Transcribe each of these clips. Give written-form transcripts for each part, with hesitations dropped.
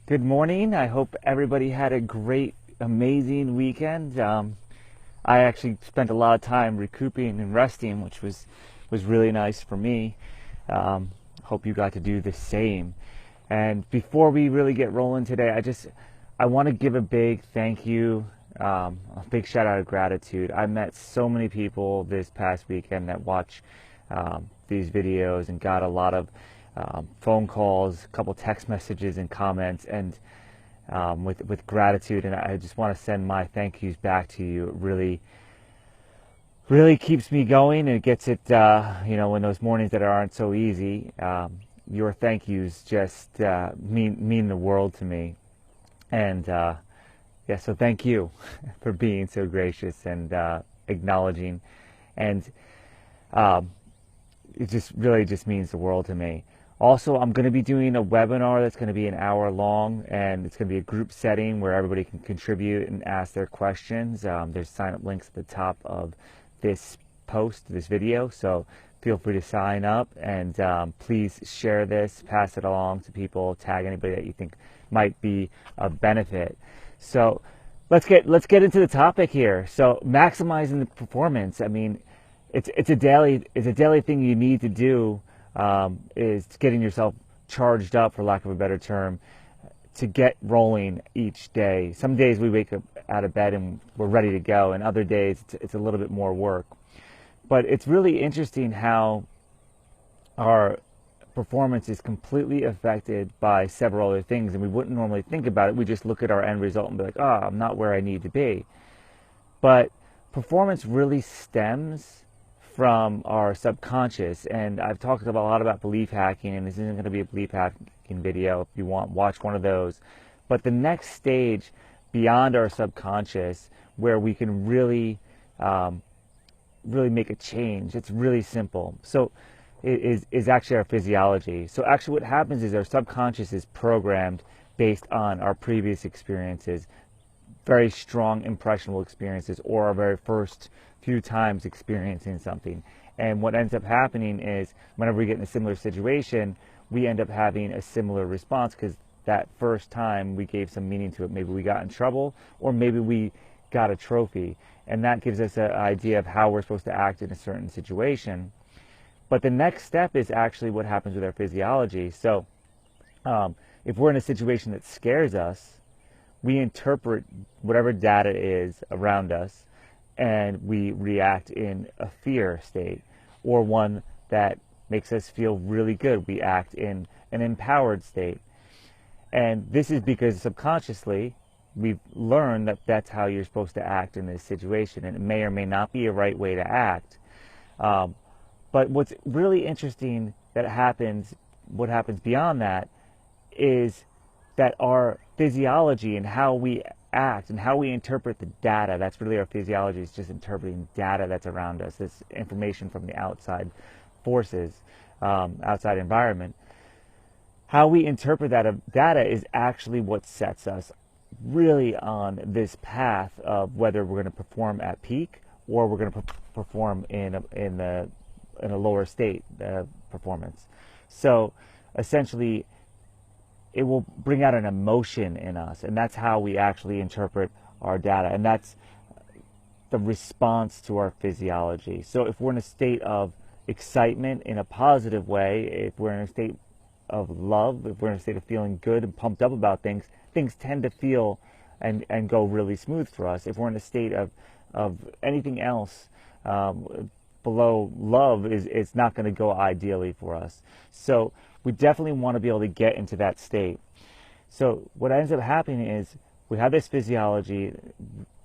Good morning. I hope everybody had a great, amazing weekend. I actually spent a lot of time recouping and resting, which was really nice for me. Hope you got to do the same. And before we really get rolling today, I want to give a big thank you, a big shout out of gratitude. I met so many people this past weekend that watch these videos and got a lot of phone calls, a couple text messages and comments, and with gratitude. And I just want to send my thank yous back to you. It really keeps me going, and it gets it, in those mornings that aren't so easy. Your thank yous just mean the world to me. And yeah, so thank you for being so gracious and acknowledging. And it just really just means the world to me. Also, I'm going to be doing a webinar that's going to be an hour long, and it's going to be a group setting where everybody can contribute and ask their questions. There's sign-up links at the top of this post, this video, so feel free to sign up, and please share this, pass it along to people, tag anybody that you think might be a benefit. So let's get into the topic here. So maximizing the performance. I mean, it's a daily thing you need to do. Is getting yourself charged up, for lack of a better term, to get rolling each day. Some days we wake up out of bed and we're ready to go, and other days it's a little bit more work. But it's really interesting how our performance is completely affected by several other things, and we wouldn't normally think about it. We just look at our end result and be like, oh, I'm not where I need to be. But performance really stems from our subconscious, and I've talked a lot about belief hacking, and this isn't going to be a belief hacking video. If you want, watch one of those. But the next stage beyond our subconscious, where we can really make a change, it's really simple. So it is actually our physiology. So actually what happens is our subconscious is programmed based on our previous experiences, very strong impressionable experiences, or our very first few times experiencing something. And what ends up happening is whenever we get in a similar situation, we end up having a similar response, because that first time we gave some meaning to it. Maybe we got in trouble, or maybe we got a trophy, and that gives us an idea of how we're supposed to act in a certain situation. But the next step is actually what happens with our physiology. So if we're in a situation that scares us, we interpret whatever data is around us, and we react in a fear state, or one that makes us feel really good. We act in an empowered state. And this is because subconsciously we've learned that that's how you're supposed to act in this situation, and it may or may not be a right way to act. But what's really interesting that happens, what happens beyond that, is that our physiology and how we act and how we interpret the data, that's really our physiology, is just interpreting data that's around us, this information from the outside forces, outside environment. How we interpret that data is actually what sets us really on this path of whether we're going to perform at peak, or we're going to perform in a lower state performance. So essentially, it will bring out an emotion in us, and that's how we actually interpret our data, and that's the response to our physiology. So if we're in a state of excitement in a positive way, if we're in a state of love, if we're in a state of feeling good and pumped up about things, things tend to feel and go really smooth for us. If we're in a state of anything else below love, it's not going to go ideally for us. So we definitely want to be able to get into that state. So what ends up happening is we have this physiology,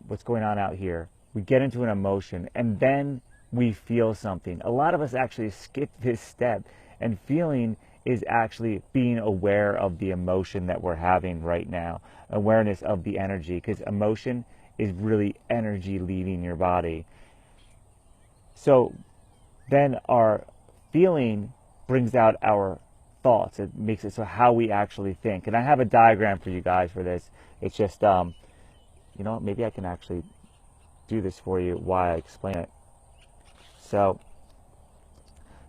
what's going on out here. We get into an emotion, and then we feel something. A lot of us actually skip this step, and feeling is actually being aware of the emotion that we're having right now, awareness of the energy, because emotion is really energy leaving your body. So then our feeling brings out our thoughts. It makes it so how we actually think. And I have a diagram for you guys for this. It's just, maybe I can actually do this for you while I explain it. So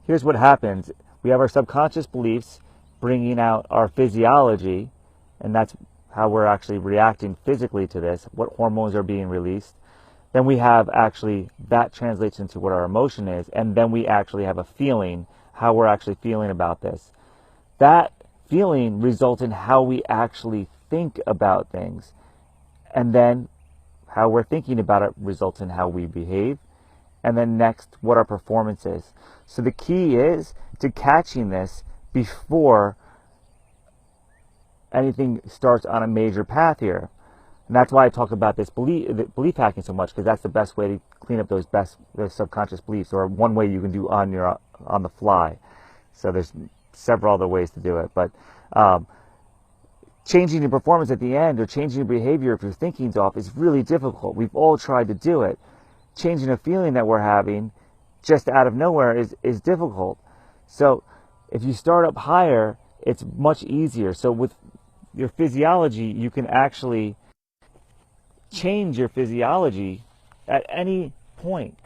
here's what happens. We have our subconscious beliefs bringing out our physiology, and that's how we're actually reacting physically to this, what hormones are being released. Then we have actually, that translates into what our emotion is, and then we actually have a feeling, how we're actually feeling about this. That feeling results in how we actually think about things, and then how we're thinking about it results in how we behave, and then next, what our performance is. So the key is to catching this before anything starts on a major path here. And that's why I talk about this belief hacking so much, because that's the best way to clean up those subconscious beliefs, or one way you can do on the fly. So there's several other ways to do it, but changing your performance at the end, or changing your behavior if your thinking's off, is really difficult. We've all tried to do it. Changing a feeling that we're having just out of nowhere is difficult. So if you start up higher, it's much easier. So with your physiology, you can actually change your physiology at any point.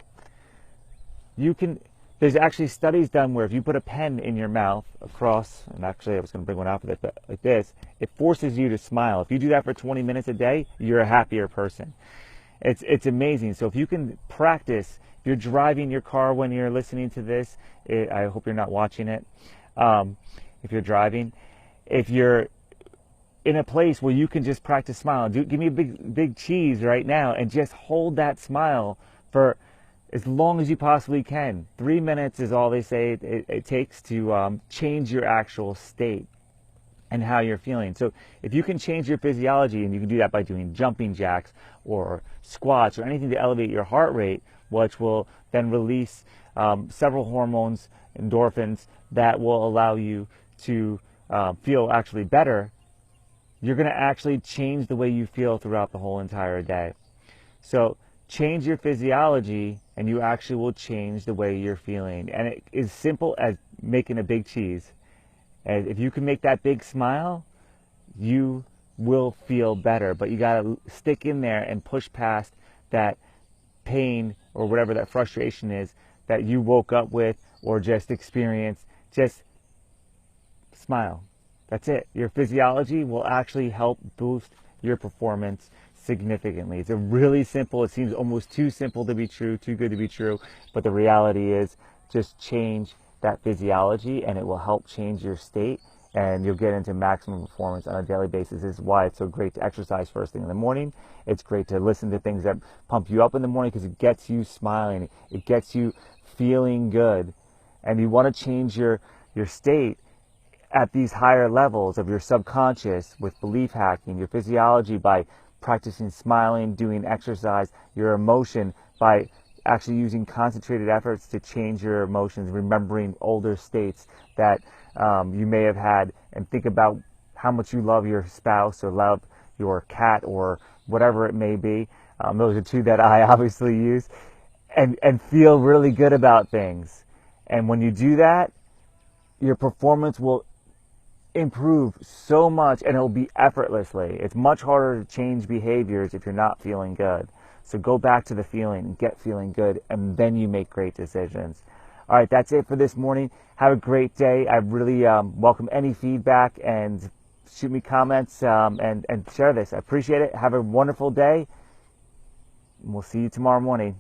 There's actually studies done where if you put a pen in your mouth across, and actually I was going to bring one out with it, but like this, it forces you to smile. If you do that for 20 minutes a day, you're a happier person. It's amazing. So if you can practice, if you're driving your car when you're listening to this, I hope you're not watching it. If you're driving, if you're in a place where you can just practice smiling, give me a big cheese right now, and just hold that smile for as long as you possibly can. 3 minutes is all they say it takes to change your actual state and how you're feeling. So if you can change your physiology, and you can do that by doing jumping jacks or squats or anything to elevate your heart rate, which will then release several hormones, endorphins, that will allow you to feel actually better, you're going to actually change the way you feel throughout the whole entire day. So change your physiology, and you actually will change the way you're feeling. And it is simple as making a big cheese. And if you can make that big smile, you will feel better. But you got to stick in there and push past that pain or whatever that frustration is that you woke up with or just experienced. Just smile. That's it. Your physiology will actually help boost your performance significantly. It's a really simple, it seems almost too simple to be true, too good to be true, but the reality is just change that physiology and it will help change your state, and you'll get into maximum performance on a daily basis. This is why it's so great to exercise first thing in the morning. It's great to listen to things that pump you up in the morning, because it gets you smiling, it gets you feeling good. And you want to change your state at these higher levels of your subconscious with belief hacking, your physiology by practicing smiling, doing exercise, your emotion by actually using concentrated efforts to change your emotions, remembering older states that you may have had, and think about how much you love your spouse or love your cat or whatever it may be. Those are two that I obviously use, and feel really good about things. And when you do that, your performance will improve so much, and it'll be effortlessly. It's much harder to change behaviors if you're not feeling good. So go back to the feeling, get feeling good, and then you make great decisions. All right, that's it for this morning. Have a great day. I really welcome any feedback, and shoot me comments and share this. I appreciate it. Have a wonderful day. We'll see you tomorrow morning.